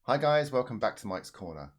Hi guys, welcome back to Mike's Corner.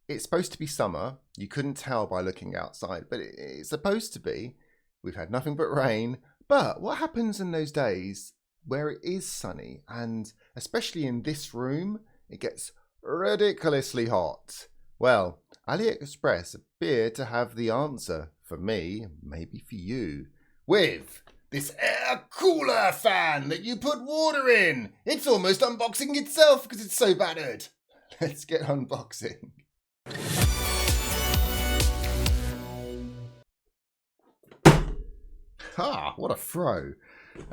It's supposed to be summer. You couldn't tell by looking outside, but it's supposed to be. We've had nothing but rain. But what happens in those days where it is sunny, and especially in this room, it gets ridiculously hot? Well, AliExpress appear to have the answer for me, maybe for you, with this air cooler fan that you put water in. It's almost unboxing itself because it's so battered. Let's get unboxing. Ah, what a throw.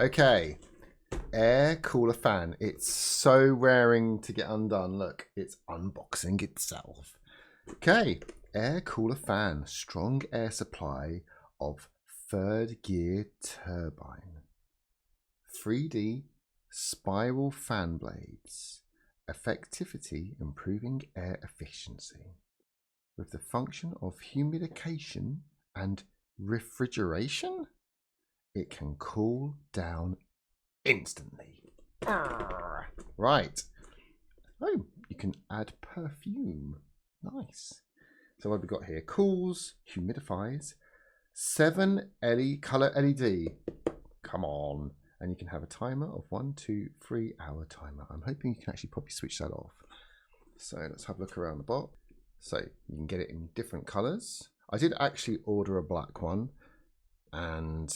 Okay, air cooler fan. It's so raring to get undone. Look, it's unboxing itself. Okay, air cooler fan. Strong air supply of third gear turbine. 3D spiral fan blades. Effectivity improving air efficiency. With the function of humidification and refrigeration, it can cool down instantly. Right. Oh, you can add perfume. Nice. So what have we got here? Cools, humidifies, 7 color LED. Come on. And you can have a timer of 1, 2, 3 hour timer. I'm hoping you can actually probably switch that off. So let's have a look around the box. So you can get it in different colors. I did actually order a black one, and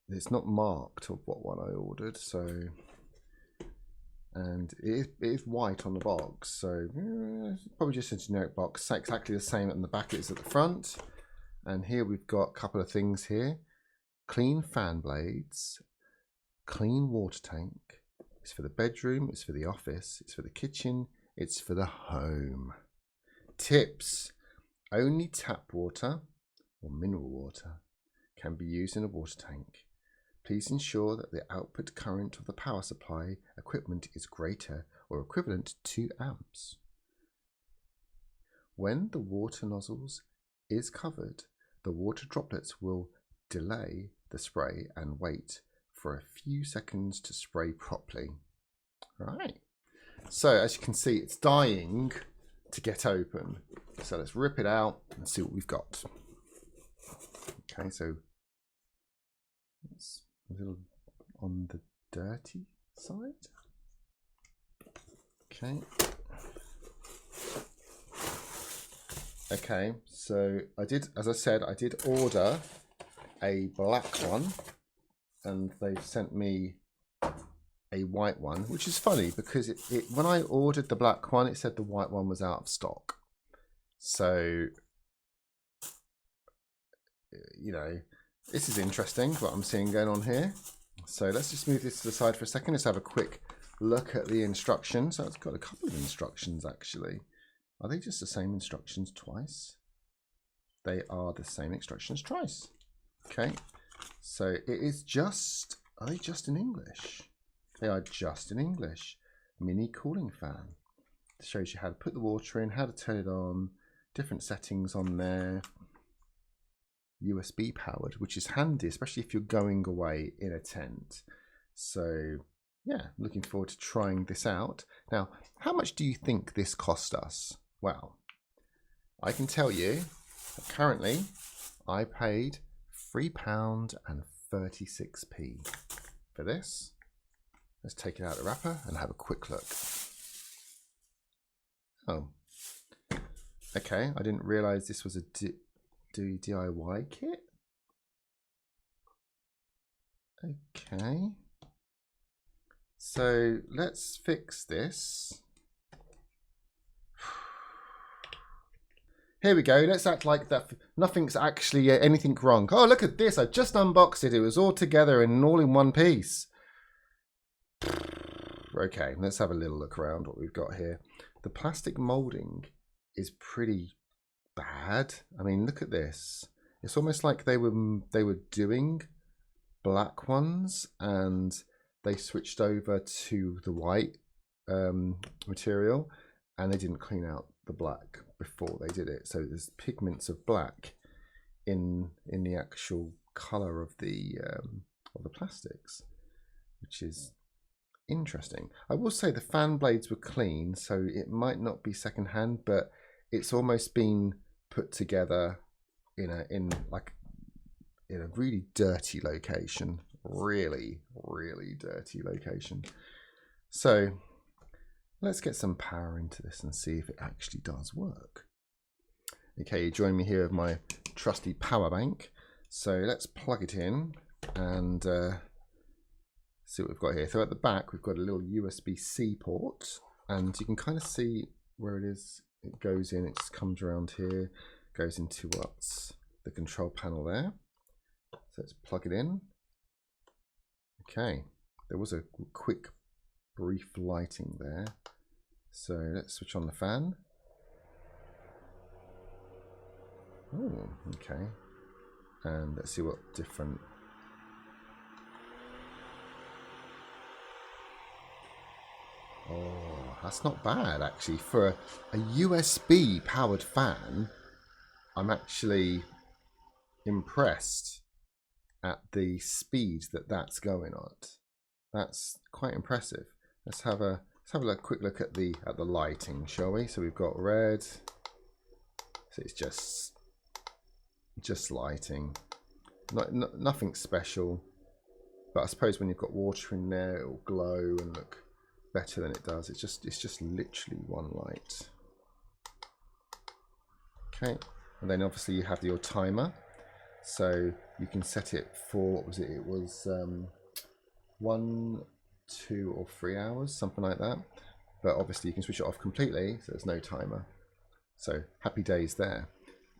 it's not marked of what one I ordered. So, and it is white on the box. So probably just a generic box. Exactly the same on the back as at the front. And here we've got a couple of things here. Clean fan blades, clean water tank. It's for the bedroom, it's for the office, it's for the kitchen, it's for the home. Tips: only tap water or mineral water can be used in a water tank. Please ensure that the output current of the power supply equipment is greater or equivalent to 2 amps. When the water nozzles is covered, the water droplets will delay the spray and wait for a few seconds to spray properly. Right. So as you can see, it's dying to get open. So let's rip it out and see what we've got. Okay, so it's a little on the dirty side. Okay. Okay, so as I said, I did order a black one, and they've sent me a white one, which is funny because when I ordered the black one, it said the white one was out of stock. So, you know, this is interesting what I'm seeing going on here. So let's just move this to the side for a second. Let's have a quick look at the instructions. So it's got a couple of instructions actually. Are they just the same instructions twice? They are the same instructions twice. Okay, so it is just, are they just in English? They are just in English. Mini cooling fan. It shows you how to put the water in, how to turn it on, different settings on there. USB powered, which is handy, especially if you're going away in a tent. So yeah, looking forward to trying this out. Now, how much do you think this cost us? Well, I can tell you that currently I paid £3.36 for this. Let's take it out of the wrapper and have a quick look. Oh, okay. I didn't realize this was a DIY kit. Okay. So let's fix this. Here we go. Let's act like that nothing's actually anything wrong. Oh, look at this. I just unboxed it. It was all together and all in one piece. Okay, let's have a little look around what we've got here. The plastic molding is pretty bad. I mean, look at this. It's almost like they were doing black ones and they switched over to the white material, and they didn't clean out the black before they did it. So there's pigments of black in the actual color of the plastics, which is Interesting. I will say the fan blades were clean, so it might not be secondhand, but it's almost been put together in a really dirty location. Really, really dirty location. So let's get some power into this and see if it actually does work. Okay, you join me here with my trusty power bank. So let's plug it in and see what we've got here. So at the back, we've got a little USB-C port, and you can kind of see where it is. It goes in, it just comes around here, goes into what's the control panel there. So let's plug it in. Okay, there was a quick, brief lighting there. So let's switch on the fan. Oh, okay. And let's see what different. Oh, that's not bad actually. For a USB powered fan, I'm actually impressed at the speed that that's going at. That's quite impressive. Let's have a quick look at the lighting, shall we? So we've got red. So it's just lighting. Nothing special. But I suppose when you've got water in there, it'll glow and look better than it does. It's just literally one light. Okay, and then obviously you have your timer, so you can set it for, what was it? It was 1, 2 or 3 hours, something like that. But obviously you can switch it off completely, so there's no timer. So happy days there.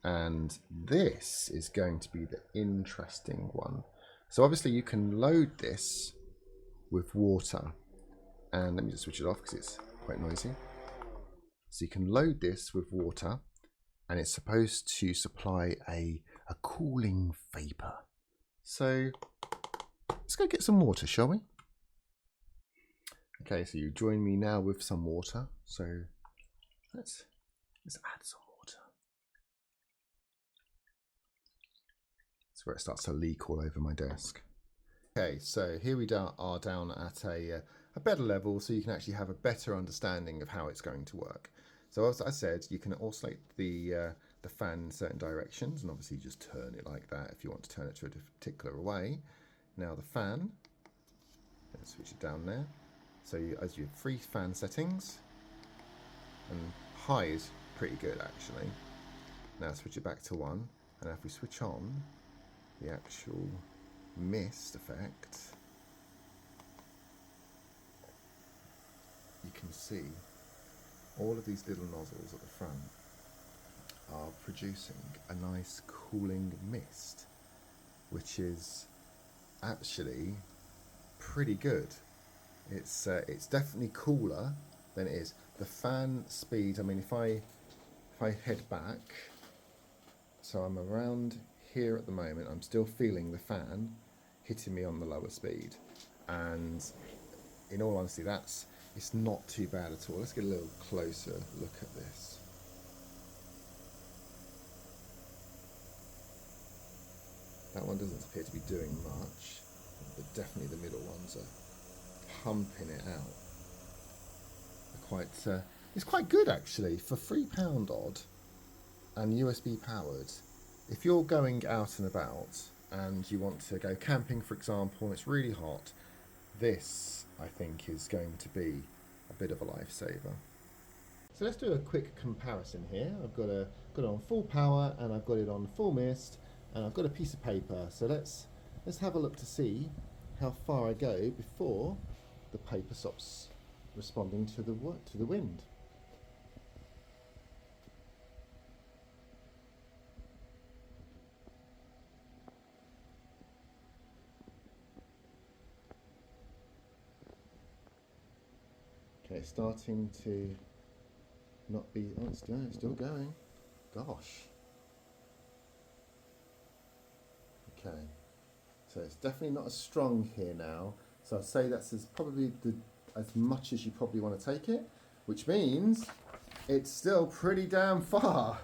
And this is going to be the interesting one. So obviously you can load this with water. And let me just switch it off because it's quite noisy. So you can load this with water, and it's supposed to supply a cooling vapor. So let's go get some water, shall we? Okay, so you join me now with some water. So let's add some water. That's where it starts to leak all over my desk. Okay, so here we are down at a better level, so you can actually have a better understanding of how it's going to work. So as I said, you can oscillate the fan in certain directions, and obviously you just turn it like that if you want to turn it to a particular way. Now the fan, let's switch it down there. So as you have 3 fan settings, and high is pretty good actually. Now switch it back to 1, and if we switch on the actual mist effect, you can see all of these little nozzles at the front are producing a nice cooling mist, which is actually pretty good. It's definitely cooler than it is. The fan speed, I mean, if I head back, so I'm around here at the moment, I'm still feeling the fan hitting me on the lower speed, and in all honesty, it's not too bad at all. Let's get a little closer look at this. That one doesn't appear to be doing much, but definitely the middle ones are pumping it out. It's quite good actually for £3 odd and USB powered. If you're going out and about and you want to go camping, for example, and it's really hot, this I think is going to be a bit of a lifesaver. So let's do a quick comparison here. I've got it on full power, and I've got it on full mist, and I've got a piece of paper. So let's have a look to see how far I go before the paper stops responding to the wind. Okay, starting to not be. Oh, it's still going. Gosh. Okay, so it's definitely not as strong here now. So I'd say that's probably as much as you probably want to take it, which means it's still pretty damn far.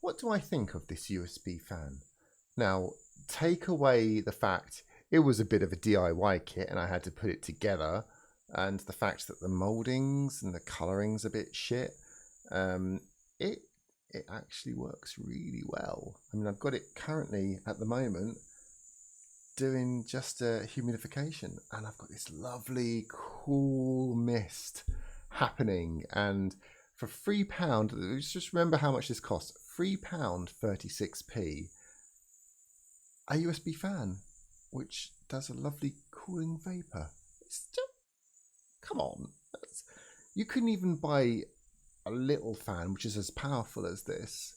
What do I think of this USB fan? Now, take away the fact it was a bit of a DIY kit and I had to put it together. And the fact that the moldings and the coloring's a bit shit, it actually works really well. I mean, I've got it currently at the moment doing just a humidification, and I've got this lovely cool mist happening. And for £3, just remember how much this costs. £3, 36p. A USB fan, which does a lovely cooling vapor. It's just, come on. You couldn't even buy a little fan which is as powerful as this.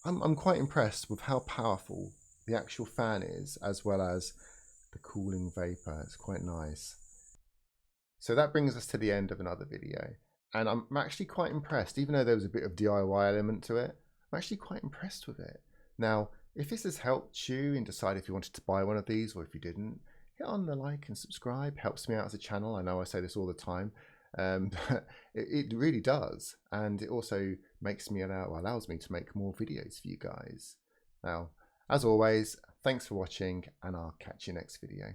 I'm quite impressed with how powerful the actual fan is, as well as the cooling vapor. It's quite nice. So that brings us to the end of another video, and I'm actually quite impressed. Even though there was a bit of DIY element to it, I'm actually quite impressed with it. Now, if this has helped you and decide if you wanted to buy one of these, or if you didn't, hit on the like and subscribe. Helps me out as a channel. I know I say this all the time, but it really does, and it also allows me to make more videos for you guys. Now, as always, thanks for watching, and I'll catch you next video.